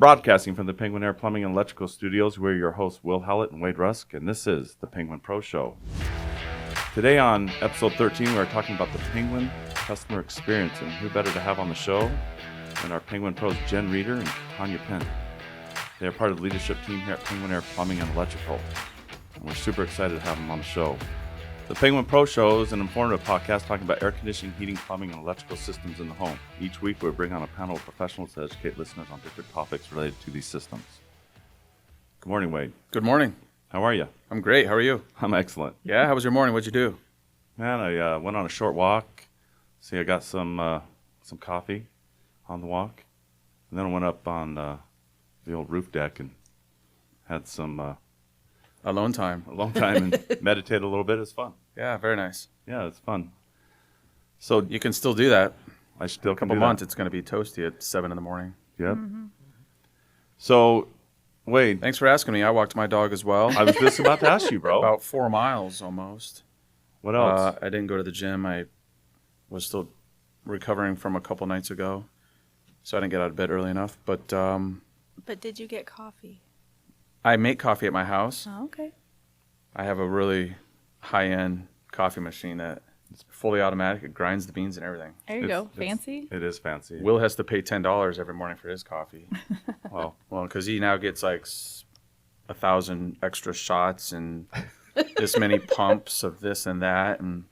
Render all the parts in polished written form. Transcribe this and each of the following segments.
Broadcasting from the Penguin Air Plumbing and Electrical Studios, we're your hosts, Will Hallett and Wade Rusk, and this is the Penguin Pro Show. Today on episode 13, we're talking about the Penguin customer experience, and who better to have on the show than our Penguin Pros, Jen Reeder and Tonya Pinnt. They are part of the leadership team here at Penguin Air Plumbing and Electrical, and we're super excited to have them on the show. The Penguin Pro Show is an informative podcast talking about air conditioning, heating, plumbing, and electrical systems in the home. Each week, we bring on a panel of professionals to educate listeners on different topics related to these systems. Good morning, Wade. Good morning. How are you? I'm great. How are you? I'm excellent. Yeah? How was your morning? What'd you do? Man, I went on a short walk. See, I got some coffee on the walk. And then I went up on the old roof deck and had some Alone time. and meditated a little bit. It's fun. Yeah, very nice. Yeah, it's fun. So You can still do that. I still A can couple do months, that. it's going to be toasty at 7 in the morning. Yep. So, Wade, Thanks for asking me. I walked my dog as well. I was just about to ask you, bro. About 4 miles almost. What else? I didn't go to the gym. I was still recovering from a couple nights ago, so I didn't get out of bed early enough. But But did you get coffee? I make coffee at my house. Oh, okay. I have a really high-end coffee machine that it's fully automatic. It grinds the beans and everything. There you go. Fancy. It is fancy. Will has to pay $10 every morning for his coffee. Well, Because he now gets like 1,000 extra shots and this many pumps of this and that and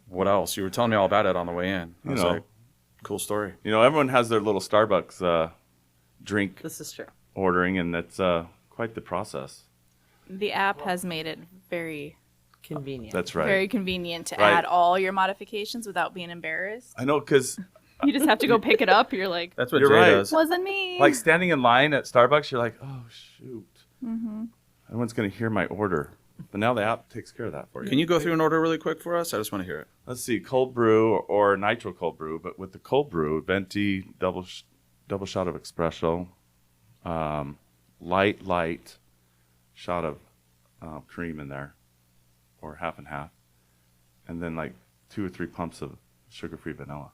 what else? You were telling me all about it on the way in. I was like, cool story. everyone has their little Starbucks drink This is true. ordering, and that's quite the process. The app has made it very, Convenient. That's right. very convenient to Right. add all your modifications without being embarrassed. I know, because You just have to go pick it up. You're like, That's what You're Jay right. does. wasn't me. like standing in line at Starbucks, you're like, oh, shoot. Everyone's going to hear my order. But now the app takes care of that for you. Can you go through an order really quick for us? I just want to hear it. Let's see, cold brew or nitro cold brew. But with the cold brew, venti, double shot of espresso, light shot of cream in there, or half and half, and then like 2 or 3 pumps of sugar-free vanilla.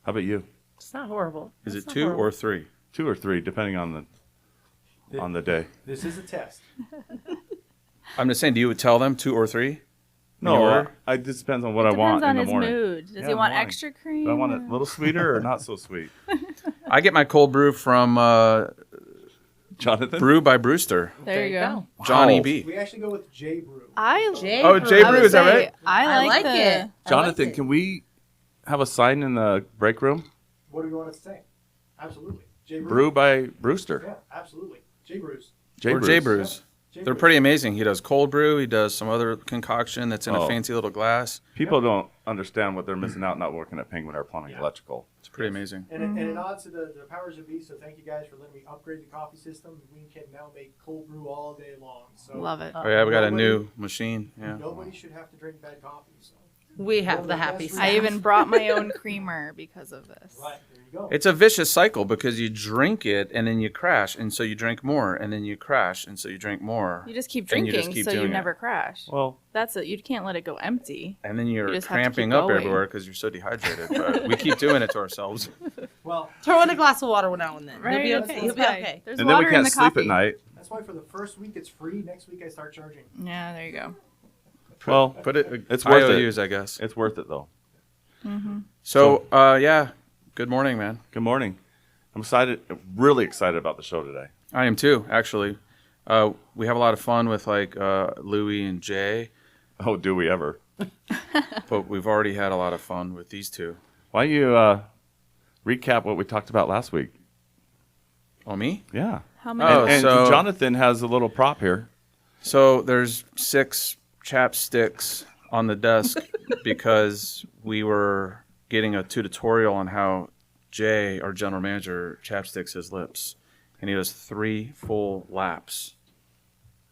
How about you? It's not horrible. Is It's it not 2 horrible. or 3? 2 or 3, depending on the day. This is a test. I'm just saying, do you tell them 2 or 3? No, order? it just depends on what it I want depends on in the his morning. mood. Does Yeah, he in want the morning. extra cream? Do I want it a little sweeter or not so sweet? I get my cold brew from Jonathan? Brew by Brewster. There you go. Johnny Wow. B. We actually go with J Brew. Jay Oh, Jay I would Brew, is that say, right? I like it. Jonathan, can we have a sign in the break room? What do you want us to say? Absolutely. J Brew by Brewster. Yeah, absolutely. J Brews. Or Jay Brews. J They're Brews. pretty amazing. He does cold brew. He does some other concoction that's in Oh. a fancy little glass. People don't understand what they're missing out not working at Penguin Air Plumbing Electrical. It's pretty amazing. And a nod to the powers that be, so thank you guys for letting me upgrade the coffee system. We can now make cold brew all day long. So Love it. Oh, yeah, we got a new machine. Yeah. Nobody should have to drink bad coffee. So. We have the happy I staff. I even brought my own creamer because of this. Right, there you go. It's a vicious cycle because you drink it and then you crash, and so you drink more, and then you crash, and so you drink more. You just keep And you drinking just keep so you doing it. never crash. Well, That's it. You can't let it go empty. And then you're You just have to cramping keep up going. everywhere because you're so dehydrated. But we keep doing it to ourselves. Well, Throw in a glass of water now and then. Right? You'll be okay. That's You'll be fine. okay. There's and then water we in can't the sleep coffee. at night. that's why for the first week it's free. Next week I start charging. Yeah, there you go. Well, But it's worth it. IOUs, I guess. It's worth it, though. So, yeah. Good morning, man. Good morning. I'm really excited about the show today. I am too, actually. We have a lot of fun with like Louie and Jay, Oh, do we ever? but we've already had a lot of fun with these two. Why don't you recap what we talked about last week? Oh, me? Yeah. How many? Oh, And so- Jonathan has a little prop here. So there's 6 chapsticks on the desk because we were getting a tutorial on how Jay, our general manager, chapsticks his lips. And he does 3 full laps.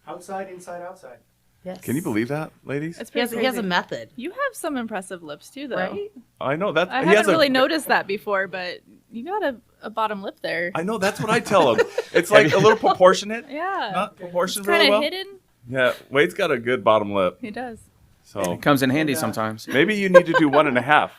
Outside, inside, outside. Yes. Can you believe that, ladies? It's He has, pretty he has a crazy. method, You have some impressive lips too, though. right? I know that. I he has haven't a- really noticed that before, but you got a bottom lip there. I know. That's what I tell him. It's like a little proportionate, Yeah. not proportioned Kind really of well. hidden. Yeah, Wade's got a good bottom lip. He does. So It comes in handy sometimes. maybe you need to do 1.5.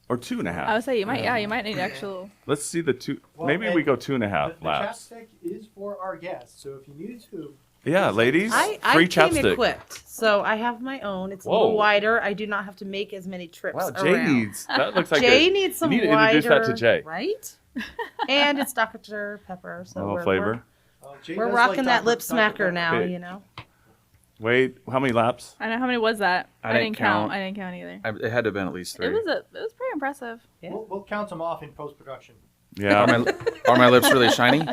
Or 2.5. I would say you might need actual. Let's see the two. Well, Maybe and we go 2.5 The laps. chapstick is for our guests, so if you need to, Yeah, ladies. I free came chapstick. equipped, so I have my own. It's a Whoa. little wider. I do not have to make as many trips Wow, Jay around. needs. That looks like Jay a, needs some you need to wider, introduce that to Jay. right? And it's Dr. Pepper, so Oh, we're, flavor. Jay we're does rocking like that Dr. lip Dr. smacker Pepper. now. Okay. You know. Wait, how many laps? I know how many was that. I didn't count. I didn't count either. It had to have been at least 3. It was pretty impressive. Yeah. We'll count them off in post production. Yeah. Are my lips really shiny?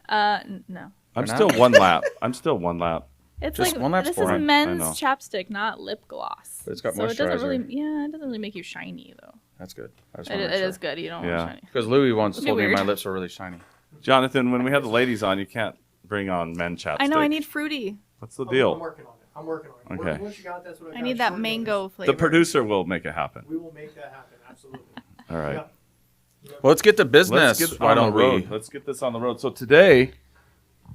No. I'm Or still not? 1 lap. I'm still 1 lap. It's Just like one lap's this boring. is I men's know. chapstick, not lip gloss. But it's got so it doesn't moisturizer. it doesn't really make you shiny though. That's good. I just It, wanna it make sure. is good. You don't Yeah. want shiny. Because Louis once It'd be told me my weird. lips were really shiny. Jonathan, when we have the ladies on, you can't bring on men chapstick. I know. I need fruity. What's the I'm deal? working on it. I'm working on it. Okay. Once you got that's what I I got. need that Short mango notice. flavor. The producer will make it happen. We will make that happen. Absolutely. All right. Yeah. Well, let's get to business. Let's get Why on the don't road. we? Let's get this on the road. So today,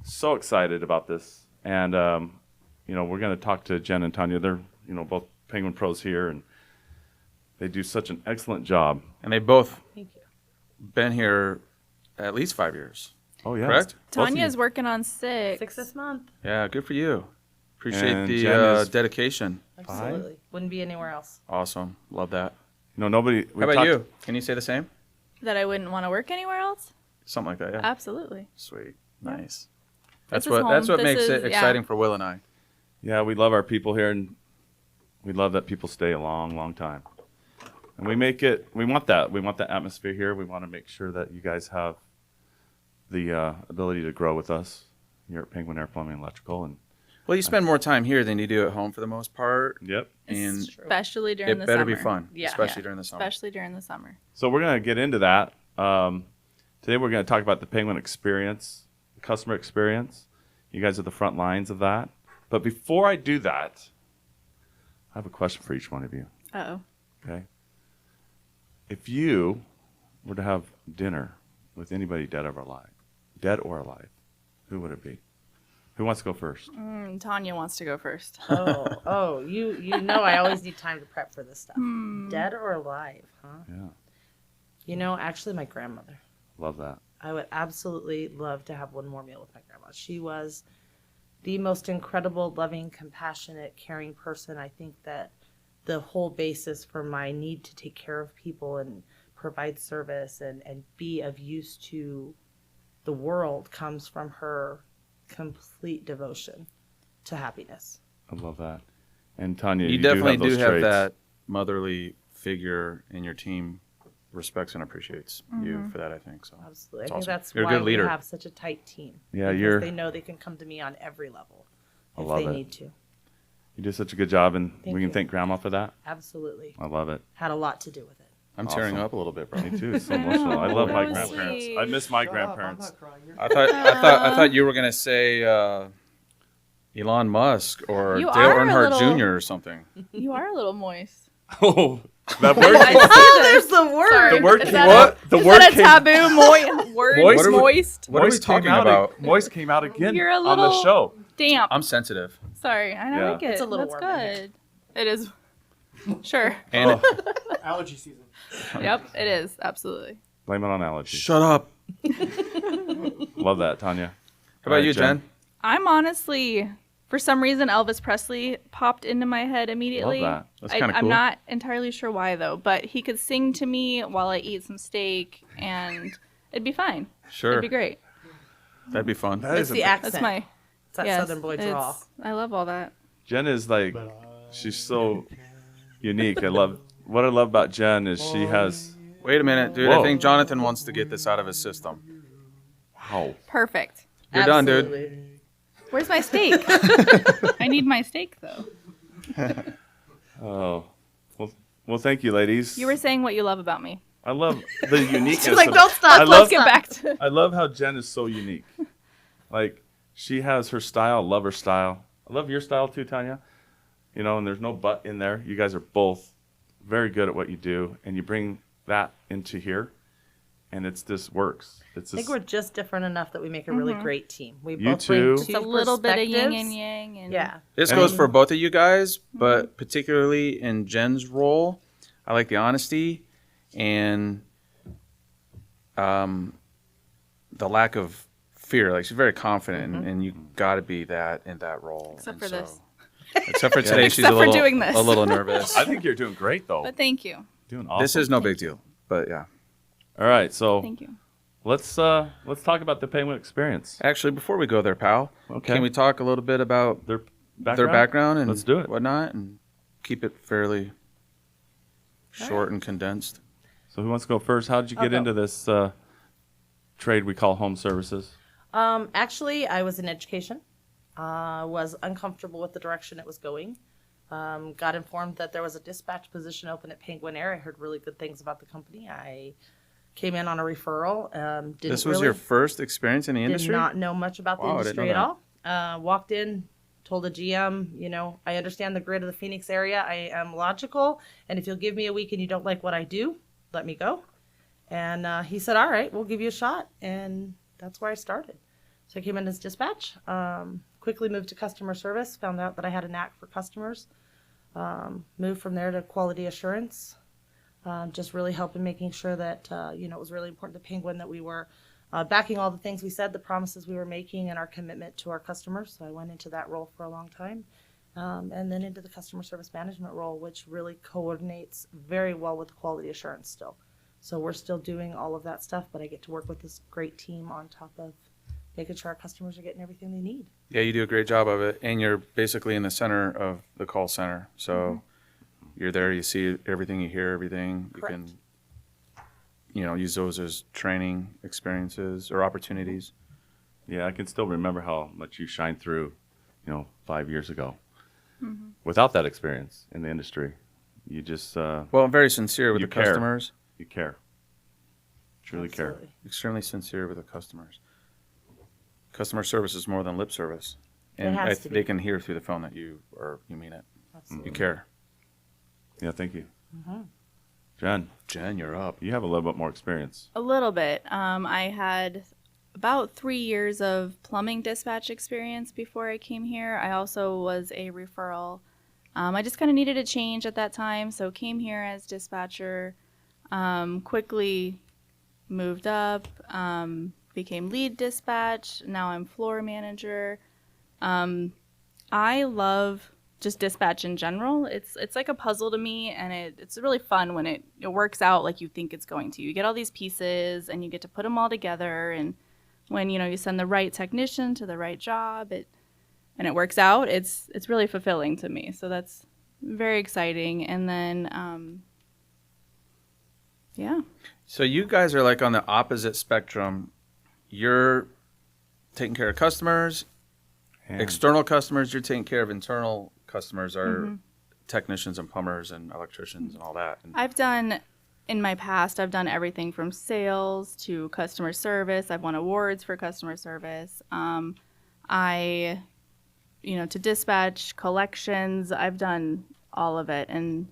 so excited about this, and we're going to talk to Jen and Tonya. They're both Penguin pros here, and they do such an excellent job. And they both Thank you. been here at least 5 years. Oh yeah, Correct? Both of you. Tanya's working on 6. 6 this month. Yeah, good for you. Appreciate And the Jen is- dedication. Absolutely. Wouldn't be anywhere else. Awesome. Love that. Nobody. How about you? Can you say the same? That I wouldn't want to work anywhere else. Something like that, yeah. Absolutely. Sweet. Yeah. Nice. This That's is what home. This makes it is- yeah. exciting for Will and I. Yeah, we love our people here, and we love that people stay a long, long time. And we make it. We want that. We want that atmosphere here. We want to make sure that you guys have the ability to grow with us here at Penguin Air Plumbing and Electrical. And Well, you spend more time here than you do at home for the most part, yep. and Especially during it the better summer. be fun, Yeah. especially during the summer. Especially during the summer. So we're going to get into that. Today we're going to talk about the Penguin experience, the customer experience. You guys are the front lines of that. But before I do that, I have a question for each one of you. Uh-oh. Okay. If you were to have dinner with anybody dead or alive, who would it be? Who wants to go first? Tonya wants to go first. You know I always need time to prep for this stuff. Dead or alive, huh? Yeah, Actually my grandmother. love that. I would absolutely love to have one more meal with my grandma. She was the most incredible, loving, compassionate, caring person. I think that the whole basis for my need to take care of people and provide service and be of use to the world comes from her complete devotion to happiness. I love that. And Tonya, You definitely do have, those have traits. that motherly figure in your team. Respects and appreciates you for that, I think. So Absolutely. That's I think awesome. that's You're a why good leader. we have such a tight team. Yeah, because they know they can come to me on every level I if love they it. need to. You do such a good job, and Thank we can you. thank Grandma for that. Absolutely. I love it. Had a lot to do with it. I'm tearing Awesome. up a little bit, bro. Me too. It's so I know. emotional. I love my That was grandparents. sweet. I miss my Shut up, grandparents. I'm not crying. You're I thought you were gonna say Elon Musk or You Dale are a Earnhardt little- Jr. or something. You are a little moist. Oh, that word. Oh, there's the word. Sorry. The word Is came that what? The Is word that a came. taboo word? Moist? Moist? What are we Moist talking came out about? Moist came out again You're a on the little- show. Damp. I'm sensitive. Sorry. I Yeah. like it. It's a little That's warm in here. good. It is. Sure. And allergy season. Yep. It is. Absolutely. Blame it on allergies. shut up. Love that, Tonya. How about you, Jen? I'm honestly, for some reason, Elvis Presley popped into my head immediately. Love that. That's kinda I'm cool. not entirely sure why though, but he could sing to me while I eat some steak, and it'd be fine. Sure. It'd be great. That'd be fun. That It's is the a, accent. That's my It's that yes, Southern boy draw. it's- I love all that. Jen is like, she's so unique. I love what I love about Jen is she has. Wait a minute, dude. Whoa. I think Jonathan wants to get this out of his system. Wow. Perfect. You're done, dude. Absolutely. Where's my steak? I need my steak though. Oh, well, thank you, ladies. You were saying what you love about me. I love the uniqueness. She's like, of- don't stop. I Let's love. get back to. I love how Jen is so unique. Like she has her style. I love her style. I love your style too, Tonya. And there's no but in there. You guys are both very good at what you do, and you bring that into here, and this works. It's I just, think we're just different enough that we make a really great team. We You both two. bring It's two a little bit of yin perspectives. and yang, and Yeah. This And- goes for both of you guys, but particularly in Jen's role, I like the honesty and the lack of fear. Like, she's very confident, and you got to be that in that role. Except And for this. Except for today, she's Except for doing this. a little nervous. I think you're doing great though. But thank you. Doing awesome. This is no big deal, but yeah. All right, so Thank you. let's talk about the Penguin experience. Actually, before we go there, pal, Okay. can we talk a little bit about Their their background and Let's do it. whatnot, and keep it fairly short and condensed? So who wants to go first? How did you I'll get go. into this trade we call home services? Actually, I was in education. Was uncomfortable with the direction it was going. Got informed that there was a dispatch position open at Penguin Air. I heard really good things about the company. I came in on a referral. This was your first experience in the Did industry? not know much about the Wow, I didn't industry know at all. Walked in, told the GM, I understand the grid of the Phoenix area. I am logical, and if you'll give me a week and you don't like what I do, let me go. And he said, all right, we'll give you a shot. And that's where I started. So I came in as dispatch, quickly moved to customer service, found out that I had a knack for customers, moved from there to quality assurance, just really helping making sure that, it was really important to Penguin that we were backing all the things we said, the promises we were making, and our commitment to our customers. So I went into that role for a long time, and then into the customer service management role, which really coordinates very well with quality assurance still. So we're still doing all of that stuff, but I get to work with this great team on top of making sure our customers are getting everything they need. Yeah, you do a great job of it, and you're basically in the center of the call center. So you're there, you see everything, you hear everything. Correct. You can, use those as training experiences or opportunities. Yeah, I can still remember how much you shined through, 5 years ago. Without that experience in the industry, you just Well, I'm very sincere with You the care. customers. you care, truly care. Absolutely. Extremely sincere with the customers. Customer service is more than lip service, It and has to be. they can hear through the phone that you mean it. Absolutely. You care. Yeah, thank you, Jen. Jen, you're up. You have a little bit more experience. A little bit. I had about 3 years of plumbing dispatch experience before I came here. I also was a referral. I just kind of needed a change at that time, so came here as dispatcher. Quickly moved up, became lead dispatch. Now I'm floor manager. I love just dispatch in general. It's like a puzzle to me, and it's really fun when it works out like you think it's going to. You get all these pieces, and you get to put them all together, and when you send the right technician to the right job, it works out. It's really fulfilling to me. So that's very exciting. And then yeah. So you guys are like on the opposite spectrum. You're taking care of customers, And external customers. You're taking care of internal customers, are technicians and plumbers and electricians and all that. And In my past, I've done everything from sales to customer service. I've won awards for customer service. To dispatch, collections, I've done all of it. And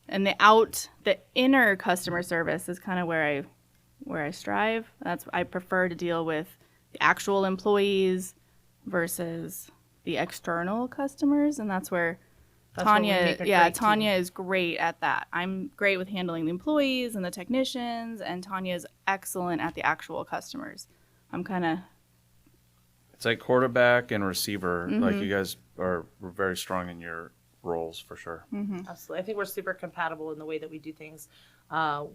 the inner customer service is kind of where I strive. I prefer to deal with the actual employees versus the external customers, and that's where That's where we make a great team. Tonya is great at that. I'm great with handling the employees and the technicians, and Tonya is excellent at the actual customers. I'm kind of it's like quarterback and receiver. Like you guys are very strong in your roles for sure. Absolutely. I think we're super compatible in the way that we do things.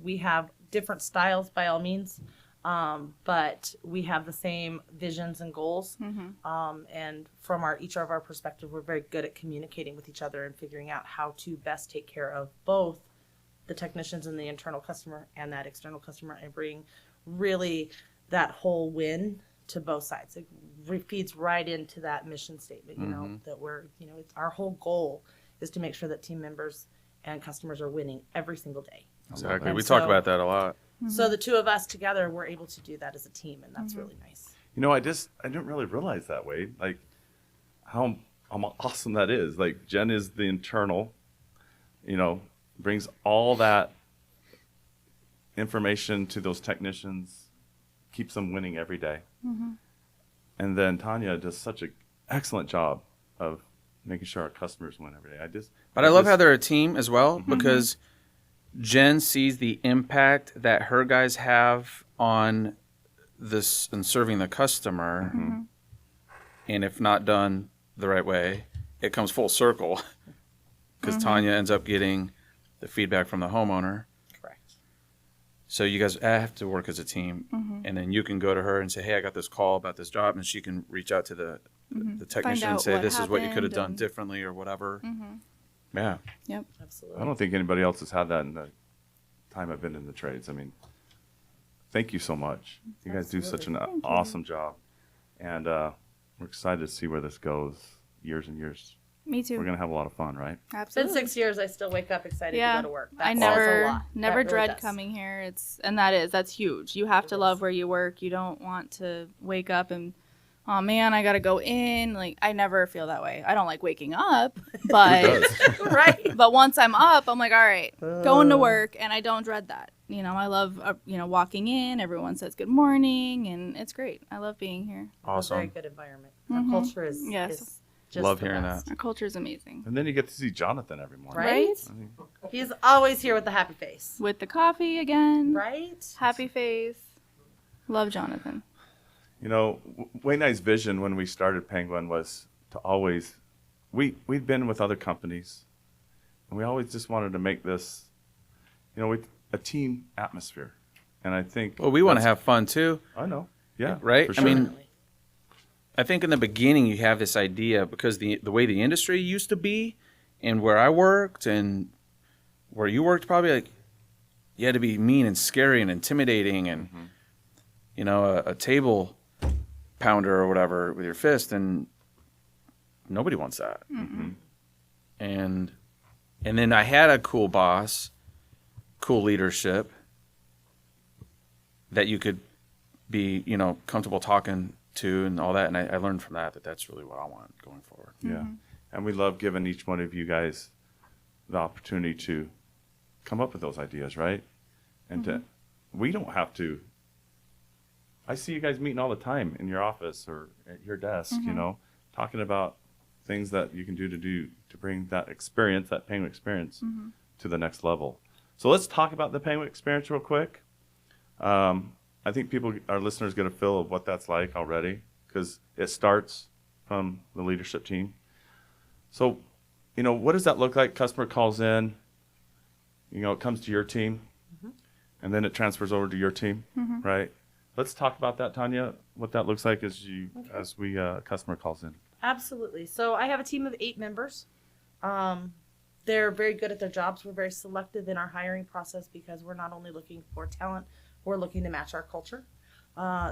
We have different styles by all means, but we have the same visions and goals. And from each of our perspective, we're very good at communicating with each other and figuring out how to best take care of both the technicians and the internal customer and that external customer, and bring really that whole win to both sides. It feeds right into that mission statement, that it's our whole goal is to make sure that team members and customers are winning every single day. Exactly. And We talk so- about that a lot. So the two of us together, we're able to do that as a team, and that's really nice. I didn't really realize that way, like how awesome that is. Like Jen is the internal, brings all that information to those technicians, keeps them winning every day. And then Tonya does such an excellent job of making sure our customers win every day. But I love how they're a team as well, because Jen sees the impact that her guys have on this and serving the customer, and if not done the right way, it comes full circle because Tonya ends up getting the feedback from the homeowner. Correct. So you guys have to work as a team, and then you can go to her and say, "Hey, I got this call about this job," and she can reach out to the technician and out say, what "This is what you could have happened done and- differently or whatever." Yeah. Yep. Absolutely. I don't think anybody else has had that in the time I've been in the trades. I mean, thank you so much. You guys do such an awesome job. And we're excited to see where this goes years and years. Me too. We're going to have a lot of fun, right? It's been Absolutely. 6 years. I still wake up excited Yeah. to go to work. I That says a never lot. never That really dread does. coming here. That's huge. You have to love where you work. You don't want to wake up and, oh man, I gotta go in. Like, I never feel that way. I don't like waking up, but Right. but once I'm up, I'm like, all right, going to work, and I don't dread that. I love walking in. Everyone says good morning, and it's great. I love being here. A very Awesome. good environment. Our culture is, Yes. is just Love the hearing best. that. Our culture is amazing. And then you get to see Jonathan every morning. Right? I mean, He's always here with the happy face. With the coffee again, Right? happy face. Love Jonathan. Wayne and I's vision when we started Penguin was to always, we'd been with other companies, and we always just wanted to make this, a team atmosphere. And I think. Well, we want to that's- have fun too, I know. Yeah. right? for I sure. mean, I think in the beginning you have this idea because the way the industry used to be, and where I worked and where you worked, probably like you had to be mean and scary and intimidating, and a table pounder or whatever with your fist, and nobody wants that. And then I had a cool boss, cool leadership that you could be comfortable talking to and all that, and I learned from that that's really what I want going forward. Yeah. And we love giving each one of you guys the opportunity to come up with those ideas, right? And we don't have to. I see you guys meeting all the time in your office or at your desk, talking about things that you can do to bring that experience, that Penguin experience, to the next level. So let's talk about the Penguin experience real quick. I think our listeners get a feel of what that's like already because it starts from the leadership team. So, what does that look like? Customer calls in, it comes to your team, and then it transfers over to your team, right? Let's talk about that, Tonya, what that looks like as customer calls in. Absolutely. So I have a team of 8 members. They're very good at their jobs. We're very selective in our hiring process because we're not only looking for talent, we're looking to match our culture.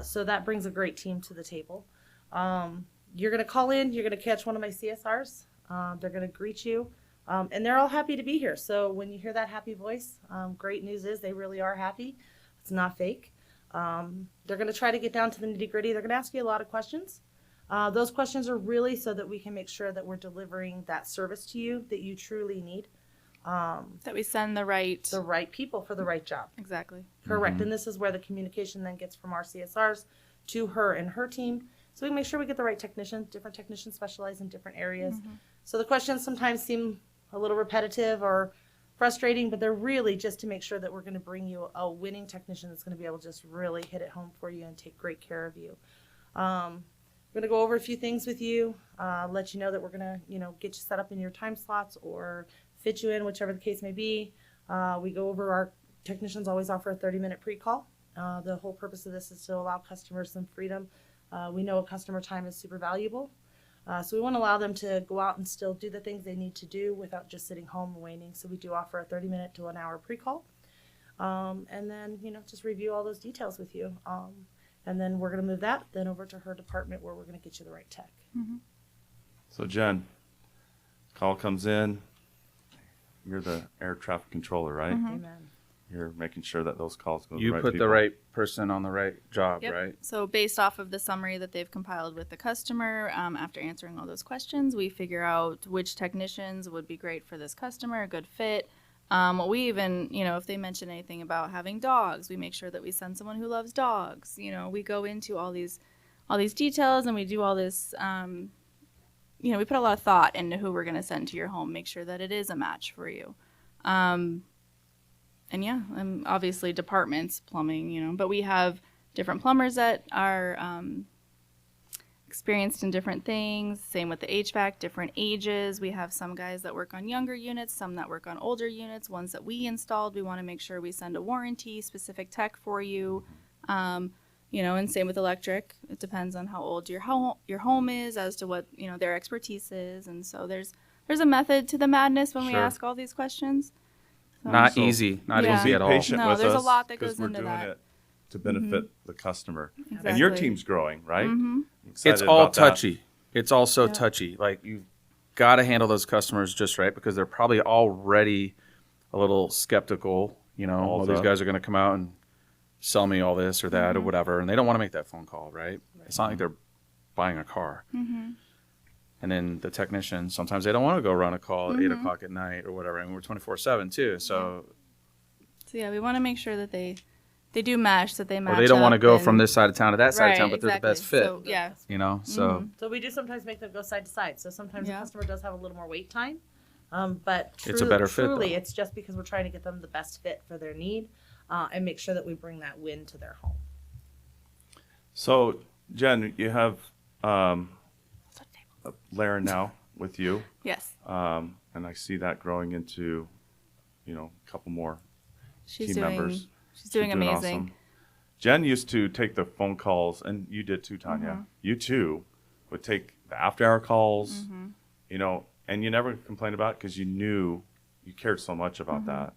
So that brings a great team to the table. You're going to call in, you're going to catch one of my CSRs. They're going to greet you, and they're all happy to be here. So when you hear that happy voice, great news is they really are happy. It's not fake. They're going to try to get down to the nitty gritty. They're going to ask you a lot of questions. Those questions are really so that we can make sure that we're delivering that service to you that you truly need. That we send the right. People for the right job. Exactly. Correct. And this is where the communication then gets from our CSRs to her and her team. So we make sure we get the right technician. Different technicians specialize in different areas. So the questions sometimes seem a little repetitive or frustrating, but they're really just to make sure that we're going to bring you a winning technician that's going to be able to just really hit it home for you and take great care of you. We're going to go over a few things with you, let you know that we're going to, get you set up in your time slots or fit you in, whichever the case may be. We go over our technicians always offer a 30-minute pre-call. The whole purpose of this is to allow customers some freedom. We know customer time is super valuable. So we want to allow them to go out and still do the things they need to do without just sitting home and waiting. So we do offer a 30-minute to an hour pre-call. And then, just review all those details with you. And then we're going to move that then over to her department where we're going to get you the right tech. So Jen, call comes in. You're the air traffic controller, right? Amen. You're making sure that those calls go to the You right put people. the right person on the right job, Yep. right? So based off of the summary that they've compiled with the customer, after answering all those questions, we figure out which technicians would be great for this customer, a good fit. We even, if they mention anything about having dogs, we make sure that we send someone who loves dogs. We go into all these details, and we do all this. We put a lot of thought into who we're going to send to your home. Make sure that it is a match for you. yeah, and obviously departments, plumbing, you know, but we have different plumbers that are experienced in different things. Same with the HVAC, different ages. We have some guys that work on younger units, some that work on older units. Ones that we installed, we want to make sure we send a warranty specific tech for you. You know, and same with electric. It depends on how old your home is as to what, you know, their expertise is. And so there's a method to the madness when we Sure. ask all these questions. So- Not So- easy. Not Yeah. easy Be at all. patient No, with there's a us lot that 'cause goes we're into doing that. it to benefit the customer. And your Exactly. Mm-hmm. team's growing, right? It's Excited all about that. touchy. It's all so touchy. Like, you've got to handle those customers just right, because they're probably already a little skeptical. You know, Balls well, these up. guys are going to come out and sell me all this or that Mm-hmm. or whatever, and they don't want to make that phone call, right? It's not like they're buying a car. Mm-hmm. And then the technician, sometimes they don't want to go run a call at 8 Mm-hmm. o'clock at night or whatever. And we're 24/7 too. So, So yeah, we want to make sure that they do mesh, that they match. or they don't want to up go and- from this side of town to that side right, of town, but they're the best exactly. fit. So, yeah. You know, so So we do sometimes make them go side to side. So sometimes Yeah. the customer does have a little more wait time. But It's a better fit, truly, though. it's just because we're trying to get them the best fit for their need and make sure that we bring that win to their home. So, Jen, you have Lara now with you, Yes, and I see that growing into, you know, a couple more she's team doing. members. She's doing amazing. Awesome. Jen used to take the phone calls, and you did too, Tonya. Mm-hmm. You too would take the after-hour calls, Mm-hmm. you know, and you never complained about it because you knew you cared so much about Mm-hmm. that.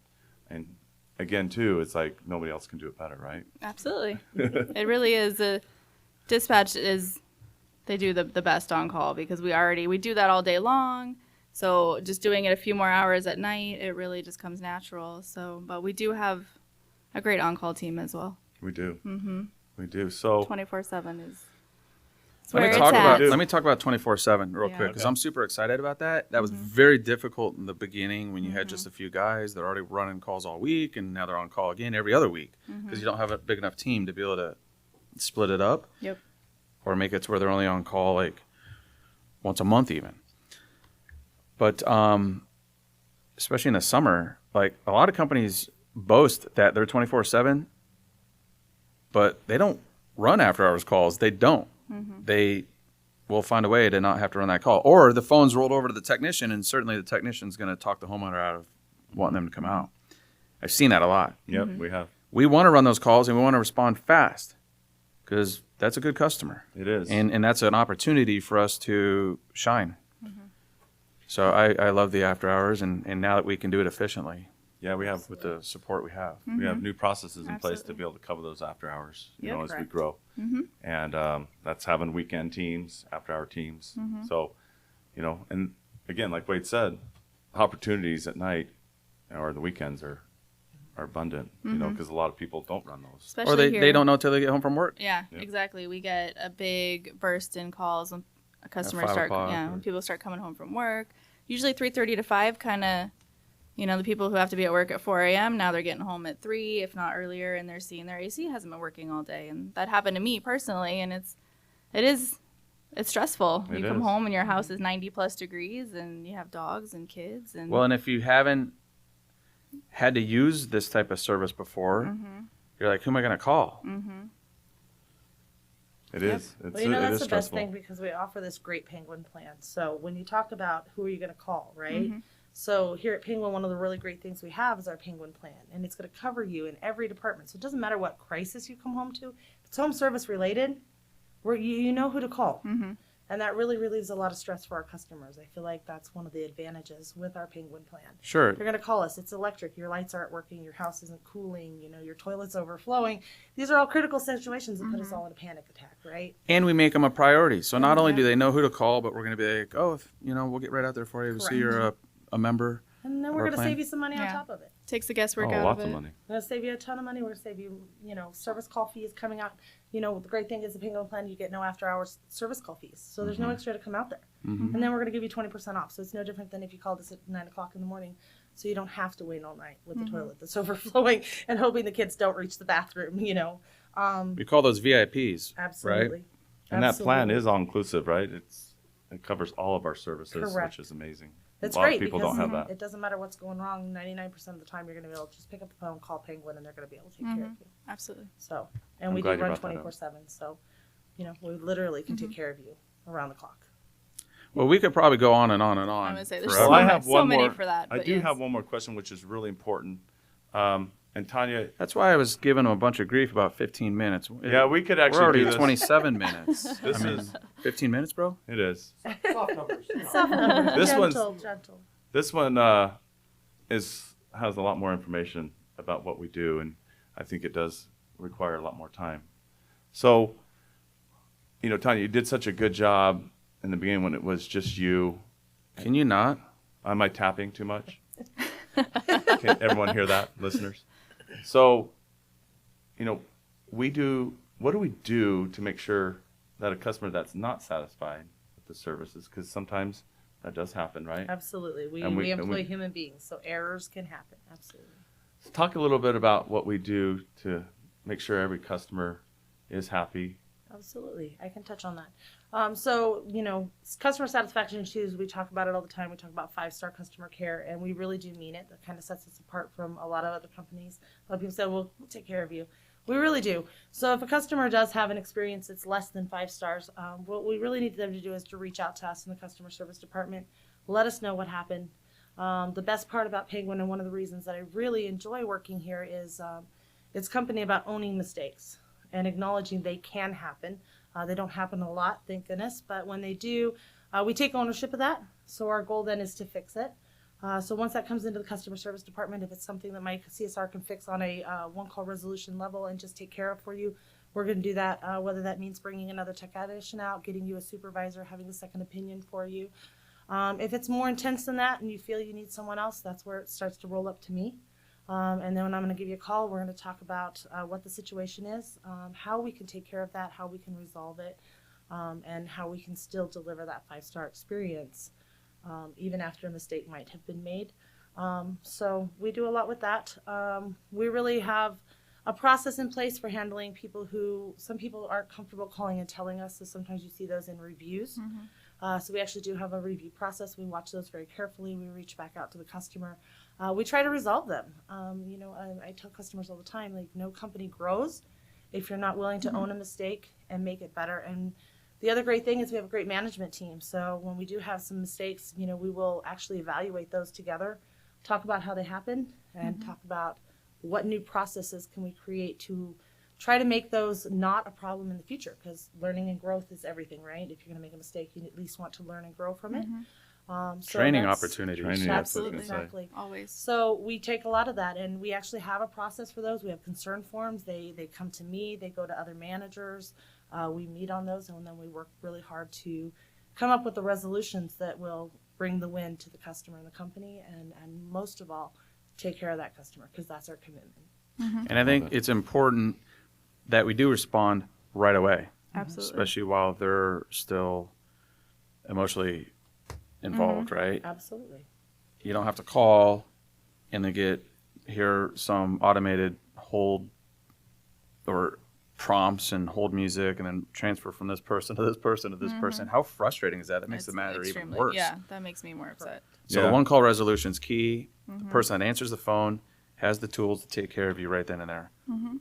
And again, too, it's like nobody else can do it better, right? Absolutely, it really is. Dispatch is. They do the best on call because we do that all day long. So just doing it a few more hours at night, it really just comes natural. So, but we do have a great on call team as well. We do. Mm-hmm. We do. So, 24/7 is. it's Let where me it's talk at. about 24/7 real Yeah. quick, because Okay. I'm super excited about that. That was Mm-hmm. very difficult in the beginning when you had just a few guys that are already running calls all week, and now they're on call again every other week Mm-hmm. because you don't have a big enough team to be able to split it up. Yep. Or make it to where they're only on call like once a month even. But especially in the summer, like a lot of companies boast that they're 24/7, but they don't run after hours calls. They don't. They will find a way to not have to run that call. Or the phone's rolled over to the technician, and certainly the technician's going to talk the homeowner out of wanting them to come out. I've seen that a lot. yep, Mm-hmm. we have. We want to run those calls, and we want to respond fast because that's a good customer. It is. And that's an opportunity for us to shine. So I love the after hours, and now that we can do it efficiently yeah, we have with the support we have. we have new processes in place to Mm-hmm. Absolutely. be able to cover those after hours, you Yep. know, as we Correct. grow. Mm-hmm. And that's having weekend teams, after hour teams. So, you know, and again, like Wade said, opportunities at night or the weekends are abundant, you know, because a lot of people don't run those. Especially Or they here. don't know till they get home from work. Yeah, Yep. exactly. We get a big burst in calls when customers 5 start, o'clock when or- people start coming home from work. Usually 3:30 to 5, kind of, you know, the people who have to be at work at 4 a.m. now they're getting home at 3, if not earlier, and they're seeing their AC hasn't been working all day, and that happened to me personally, and it's stressful. It You come is. home and your house is 90 plus degrees, and you have dogs and kids, and Well, and if you haven't had to use this type of service before, you're like, who am I going to call? It is. It's, Well, you know, it that's is the best stressful. thing because we offer this great Penguin plan. So when you talk about who are you going to call, right? Mm-hmm. So here at Penguin, one of the really great things we have is our Penguin plan, and it's going to cover you in every department. So it doesn't matter what crisis you come home to. If it's home service related, you know who to call. Mm-hmm. And that really relieves a lot of stress for our customers. I feel like that's one of the advantages with our Penguin plan. Sure. You're going to call us. It's electric. Your lights aren't working. Your house isn't cooling. You know, your toilet's overflowing. These are all critical situations that put us all in a panic attack, right? And we make them a priority. So not only do they know who to call, but we're going to be like, oh, we'll get right out there for you. We see you're a member. And then we're Or going to plan. save you some money on Yeah. top of it. takes the guesswork Oh, out lots of of it. money. We're going to save you a ton of money. We're going to save you, service call fees coming out. You know, the great thing is the Penguin plan, you get no after hours service call fees. So there's no extra to come out there. And then we're going to give you 20% off. So it's no different than if you called us at 9 o'clock in the morning. So you don't have to wait all night with the toilet that's overflowing and hoping the kids don't reach the bathroom, We call those VIPs. Absolutely. And that plan Absolutely. is all inclusive, right? It covers all of our services, Correct. which is amazing. It's a lot great of people because don't have that. it doesn't matter what's going wrong. 99% of the time, you're going to be able to just pick up the phone, call Penguin, and they're going to be able to take care of you. Absolutely. So, and I'm we glad do you run brought that up. 24/7. So, we literally can take care of you around the clock. Well, we could probably go on and on and on. I'm gonna say there's forever. so Well, I many- have one many more. for that, I but do yes. have one more question, which is really important. And Tonya, That's why I was giving him a bunch of grief about 15 minutes. yeah, we could We're actually already do at this. 27 minutes. This is 15 minutes, bro? it is. Soft numbers. This gentle, gentle. This one has a lot more information about what we do, and I think it does require a lot more time. So, Tonya, you did such a good job in the beginning when it was just you. Can you not? Am I tapping too much? Can everyone hear that, listeners? So, what do we do to make sure that a customer that's not satisfied with the services, because sometimes that does happen, right? Absolutely. We And we employ human beings, so errors can happen. Absolutely. So talk a little bit about what we do to make sure every customer is happy. Absolutely. I can touch on that. Customer satisfaction issues, we talk about it all the time. We talk about 5-star customer care, and we really do mean it. That kind of sets us apart from a lot of other companies. A lot of people say, well, we'll take care of you. We really do. So if a customer does have an experience that's less than 5 stars, what we really need them to do is to reach out to us in the customer service department. Let us know what happened. The best part about Penguin, and one of the reasons that I really enjoy working here, is it's a company about owning mistakes and acknowledging they can happen. They don't happen a lot, thank goodness, but when they do, we take ownership of that. So our goal then is to fix it. So once that comes into the customer service department, if it's something that my CSR can fix on a one-call resolution level and just take care of for you, we're going to do that, whether that means bringing another technician out, getting you a supervisor, having a second opinion for you. If it's more intense than that and you feel you need someone else, that's where it starts to roll up to me. And then when I'm going to give you a call, we're going to talk about what the situation is, how we can take care of that, how we can resolve it, and how we can still deliver that 5-star experience, even after a mistake might have been made. So we do a lot with that. We really have a process in place for handling people who, some people aren't comfortable calling and telling us, so sometimes you see those in reviews. So we actually do have a review process. We watch those very carefully. We reach back out to the customer. We try to resolve them. I tell customers all the time, like, no company grows if you're not willing to own a mistake and make it better. And the other great thing is we have a great management team. So when we do have some mistakes, we will actually evaluate those together, talk about how they happened, and talk about what new processes can we create to try to make those not a problem in the future, because learning and growth is everything, right? If you're going to make a mistake, you at least want to learn and grow from it. So Training that's- opportunities. Training, that's what I was Absolutely, gonna say. exactly. Always. So we take a lot of that, and we actually have a process for those. We have concern forms. They come to me. They go to other managers. We meet on those, and then we work really hard to come up with the resolutions that will bring the win to the customer and the company, and most of all, take care of that customer, because that's our commitment. And I think it's important that we do respond right away, Absolutely. especially while they're still emotionally involved, right? Absolutely. You don't have to call and then hear some automated hold or prompts and hold music and then transfer from this person to this person to this person. How frustrating is that? That makes It's the matter even extremely- worse. Yeah, that makes me more upset. So Yeah. the one call resolution is key. The person that answers the phone has the tools to take care of you right then and there.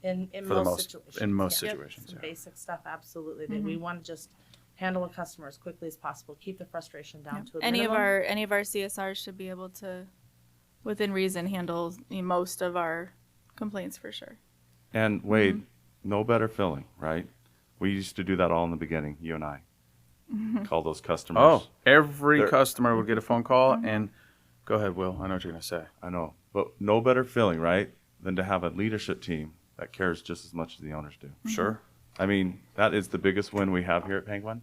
In For the most most- situations. in most Yep, situations, some yeah. basic stuff, absolutely. That we want to just handle a customer as quickly as possible, keep the frustration down to a Any of minimum. any of our CSRs should be able to, within reason, handle most of our complaints for sure. And Wade, no better feeling, right? We used to do that all in the beginning, you and I. Call those customers. Oh, every They're- customer would get a phone call and go ahead, Will. I know what you're going to say. I know, but no better feeling, right, than to have a leadership team that cares just as much as the owners do. Sure. I mean, that is the biggest win we have here at Penguin.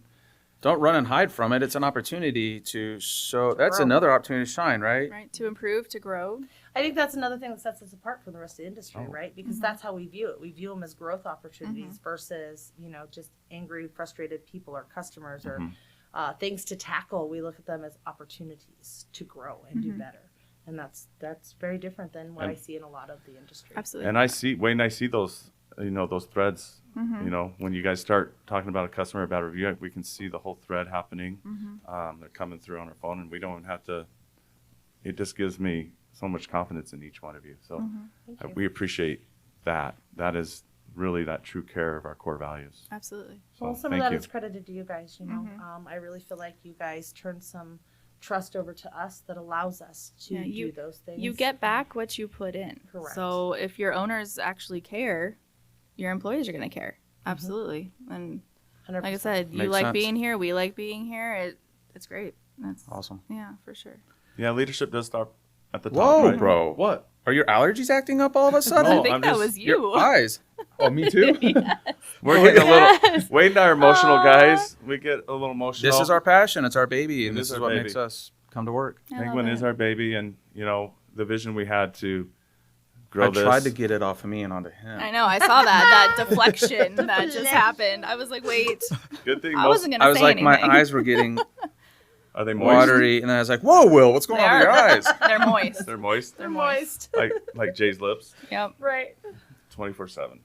Don't run and hide from it. It's an opportunity to show. That's grow. another opportunity to shine, right? Right, to improve, to grow. I think that's another thing that sets us apart from the rest of the industry, Oh. right? Because that's how we view it. We view them as growth opportunities versus, just angry, frustrated people or customers or things to tackle. We look at them as opportunities to grow and do better. And that's very different than what I see in a lot of the industry. Absolutely. And Wade and I see those, those threads, when you guys start talking about a customer, about a review, we can see the whole thread happening. They're coming through on our phone, and we don't have to it just gives me so much confidence in each one of you. So Thank you. we appreciate that. That is really that true care of our core values. Absolutely. So Well, some of thank that you. is credited to you guys, you know. I really feel like you guys turned some trust over to us that allows us to Yeah, do those things. You get back what you put in. Correct. So if your owners actually care, your employees are going to care. Absolutely. And 100%. like I said, you Makes like sense. being here. We like being here. It's great. That's Awesome. Yeah, for sure. Yeah, leadership does start at the top. Whoa, right? bro. What? Are your allergies acting up all of a sudden? No, I think I'm that just- was Your you. eyes. Oh, me too? We're getting a Yes. little. Wade and I are emotional Aw. guys. We get a little emotional. This is our passion. It's our baby, It and is this is our what baby. makes us come to work. I love Penguin it. is our baby, and the vision we had to grow I this. tried to get it off of me and onto him. I know. I saw that deflection that just happened. I was like, wait. Good thing I most. wasn't I gonna was say like, my anything. eyes were getting Are they moist? watery, and then I was like, "Whoa, Will, what's going They on with your are. eyes?" They're moist. They're moist. They're moist. like Jay's lips, Yep. Right. 24/7.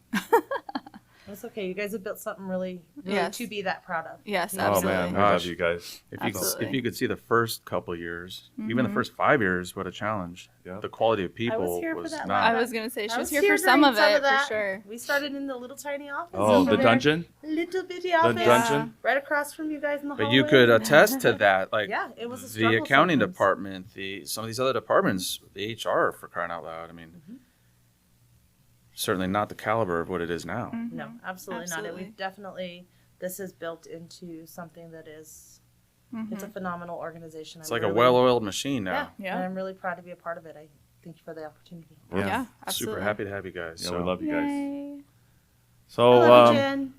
That's okay. You guys have built something really Yes. to be that proud of. Yes, Oh absolutely. man, we Gosh. love you guys. Absolutely. If you could see the first couple of years, even the first 5 years, what a challenge. Yeah. The quality of people here for was that not. I was gonna say she I was was here for some during of it that. for sure. We started in the little tiny office. Oh, over the there. dungeon. Little bitty The office. dungeon. Right across from you guys in the But hallway. you could attest to that, like Yeah, it was a the struggle accounting sometimes. department, some of these other departments, the HR, for crying out loud. I mean, certainly not the caliber of what it is now. No, absolutely, not. And Absolutely. we've definitely, this is built into something that is, it's a phenomenal organization. It's like a well-oiled machine Yeah, now. Yeah. and I'm really proud to be a part of it. I thank you for the opportunity. We're- Yeah, Super absolutely. happy to have you guys. Yeah, so. we love you guys. Yay. So, I love you, Jen.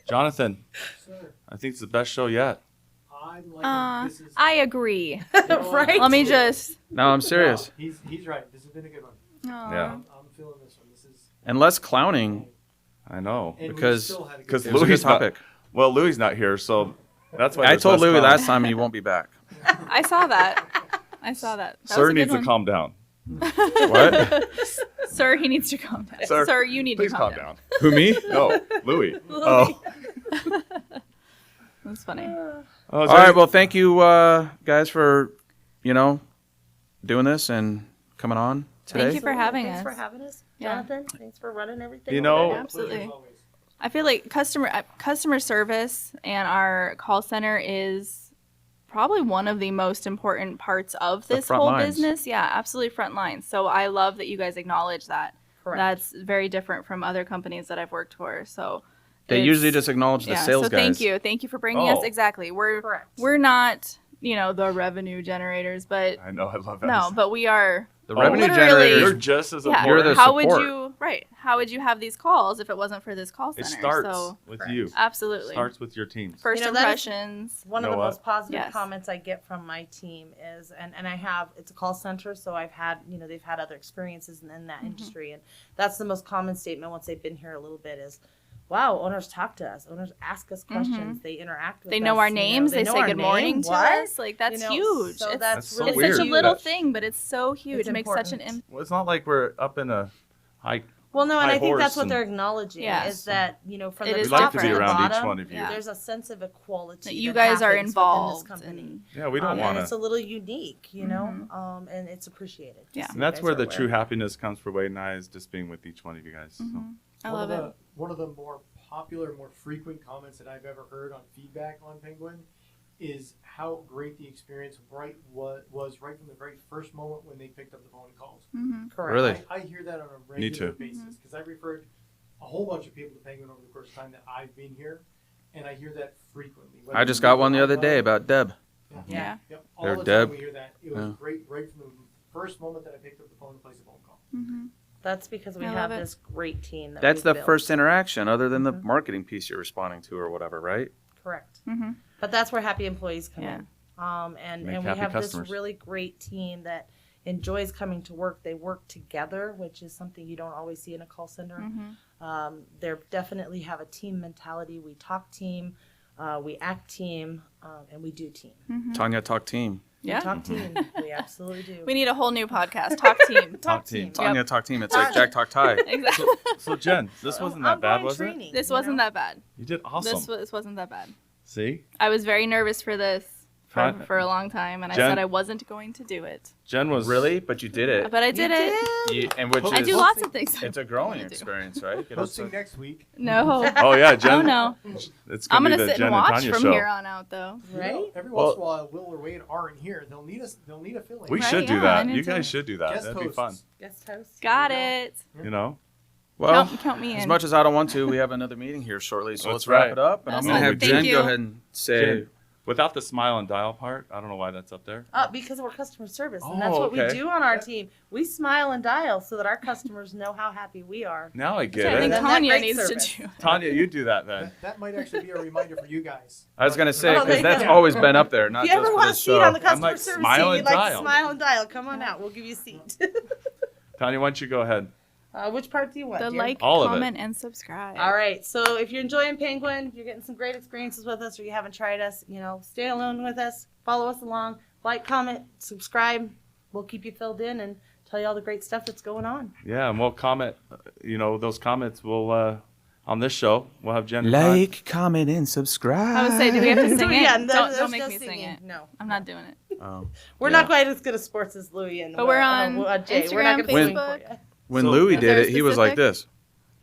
Jonathan, Sir, I think it's the best show yet. I'm like, this is. I agree. Right? Let me just. No, I'm serious. No, he's right. This has been a good one. Yeah. I'm feeling this one. This is. And less clowning, I know. And we because- still had a good because it was a good Louis not- topic. Well, Louis not here, so that's why. I there's told less Louis clowning. last time he won't be back. I saw that. I saw that. That Sir was a good needs to one. calm down. What? Sir, he needs to calm down. Sir, Sir, you need Please to calm down. Who, me? No, Louis. Oh. That's funny. Oh, All right. Well, thank you guys for, doing this and coming on today. Thank you for having Thanks us. for having us, Yeah. Jonathan. Thanks for running everything. You over know- there. Absolutely. Pleasure as always. I feel like customer service and our call center is probably one of the most important parts of The this front whole lines. business. Yeah, absolutely front lines. So I love that you guys acknowledge that. Correct. That's very different from other companies that I've worked for. So They it's- usually just acknowledge the sales so guys. thank you for bringing us. Oh. Exactly. Correct. We're not the revenue generators, but I know. I love that. no, but we are. The Oh. revenue Literally- You're generators. just as Yeah. You're important. the How would support. you How would you have these calls if it wasn't for this call center? It starts So with Correct. you. absolutely. Starts with your teams. First You know, that is- impressions. One of Know the what? most positive Yes. comments I get from my team is, and I have, it's a call center, so I've had, they've had other experiences in that industry. And that's the most common statement once they've been here a little bit is, wow, owners talk to us. Owners ask us questions. They interact with us. They know our you names. They know say our good name. morning to What? us. Like that's You know, huge. so It's, that's so it's really such a weird. little That's- thing, but it's so huge. It's It makes such an important. Well, it's not like we're up in a high. Well, no, and high I think that's horse what and- they're acknowledging Yes. is that, from It the is We'd like top to to be the around bottom, each one of you. Yeah. there's a sense of equality. You that guys are happens within involved. this company. And, Yeah, we don't And want it's to. a little unique, and it's appreciated. to Yeah. see And that's you where guys the are true aware. happiness comes for Wade and I is just being with each one of you guys. So. I love it. One of the more popular, more frequent comments that I've ever heard on feedback on Penguin is how great the experience was right from the very first moment when they picked up the phone and called. Correct. Really? I hear that on a Me regular too. basis because I've referred a whole bunch of people to Penguin over the course of time that I've been here, and I hear that frequently. I just got one the other day about Deb. Yeah. Yep. All Their the Deb. time we hear that. It was Yeah. great right from the first moment that I picked up the phone and placed a phone call. That's because we I have love it. this great team. That's we've the built. first interaction, other than the marketing piece you're responding to or whatever, right? Correct. But that's where happy employees come Yeah. in. And Make we happy have customers. this really great team that enjoys coming to work. They work together, which is something you don't always see in a call center. They definitely have a team mentality. We talk team, we act team, and we do team. Tonya, talk team. Yeah. We talk team. We absolutely do. We need a whole new podcast. Talk team. Talk team. Tonya, talk team. It's like Jack talk tie. Exactly. So Jen, this wasn't that I'm bad, going was it? training, This you wasn't know? that bad. You did awesome. This wasn't that bad. See? I was very nervous for this. for a long time, and I Jen- said I wasn't going to do it. Jen was Really? But you did it. But I did it. And which I is, do lots of things. it's a growing experience, right? Get us Hosting to- next week. No. Oh yeah, Jen. Oh no. It's I'm gonna gonna be the sit Jen and watch Tonya from show. here on out, though. Right? You know, every Well- once in a while, Will or Wade aren't here. They'll need us. They'll need a fill-in. We Right, should do yeah, I that. need You guys to- should do that. Guest That'd be hosts. fun. Guest host. Got it. You know. Well, Count me in. as much as I don't want to, we have another meeting here shortly, so That's let's wrap right. it up. And I'm That's going to right. have Thank Jen you. go ahead and say, Jen, without the smile and dial part, I don't know why that's up there. Because we're customer service, and that's Oh, what we okay. do on our team. We smile and dial so that our customers know how happy we are. Now I get I think it. Isn't that Tonya great needs service? to do it. Tanya, you do that then. That might actually be a reminder for you guys. I was going to say, Oh, because there you that's go. always been up there, not If you just ever for want a this seat on show. the customer like, service smile team, and you'd like dial. to smile and dial, come on out. We'll give you a seat. Tanya, why don't you go ahead? Which part do you want? The dear? like, All of it. comment, and subscribe. All right. So if you're enjoying Penguin, you're getting some great experiences with us, or you haven't tried us, stay alone with us. Follow us along. Like, comment, subscribe. We'll keep you filled in and tell you all the great stuff that's going on. Yeah, and we'll comment. Those comments will on this show. We'll have Jen. Like, comment, and subscribe. I would say, do we have to sing it? Yeah, Don't make no me sing singing. it. No. I'm not doing it. Oh. We're Yeah. not quite as good at sports as Louie and But we're on Jay. We're not Instagram, gonna sing Facebook. for you. When So- Louis Is did there it, he was like specific- this.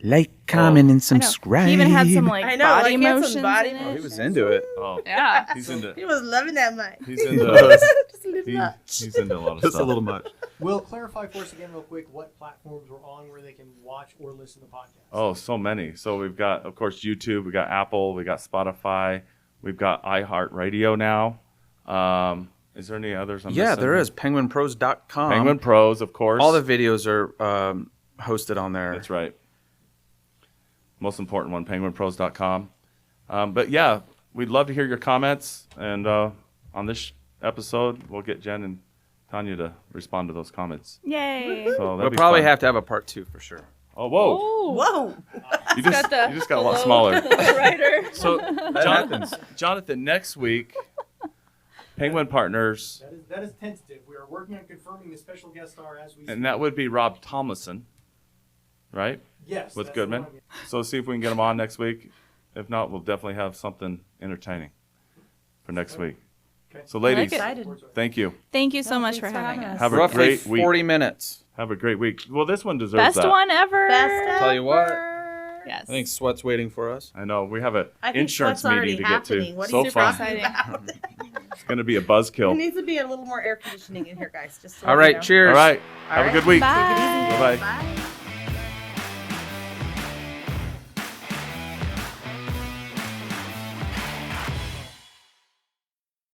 Like, comment, and I know. subscribe. He even had some like I know, body like, he had some motions body in it. Oh, he was into it. Oh, Yeah. he's into. He was loving that mic. He's into. Just a little much. He's into a lot of Just stuff. a little much. Will, clarify for us again real quick what platforms we're on where they can watch or listen to podcasts. Oh, so many. So we've got, of course, YouTube. We got Apple. We got Spotify. We've got iHeartRadio now. Is there any others? I'm Yeah, missing? there is. PenguinPros.com. Penguin Pros, of course. All the videos are hosted on there. That's right. Most important one, PenguinPros.com. But yeah, we'd love to hear your comments. And on this episode, we'll get Jen and Tanya to respond to those comments. Yay. So that'd We'll be probably fun. have to have a part 2 for sure. Oh, whoa! Oh. Whoa. You just got a lot low- smaller. the low rider. So, Jonathan, next week, Penguin Partners, That is tentative. We are working on confirming the special guest star as we speak. and that would be Rob Tomlinson, right? Yes. With that's the Goodman. one. So see if we can get him on next week. If not, we'll definitely have something entertaining for next week. Okay. So, ladies, like Excited. thank you. Thank you so No, much thanks for having having us. Have a Roughly great week. 40 minutes. Have a great week. Well, this one deserves Best that. one ever. Best Tell you what. Yes. I think Sweat's waiting for us. I know. We have an I think insurance sweat's already meeting to get to. happening. What are So you fun. talking about? It's going to be a There buzzkill. needs to be a little more air conditioning in here, guys. Just so All you right, know. cheers. All right. All Have a right. good week. Bye. Bye-bye. Bye.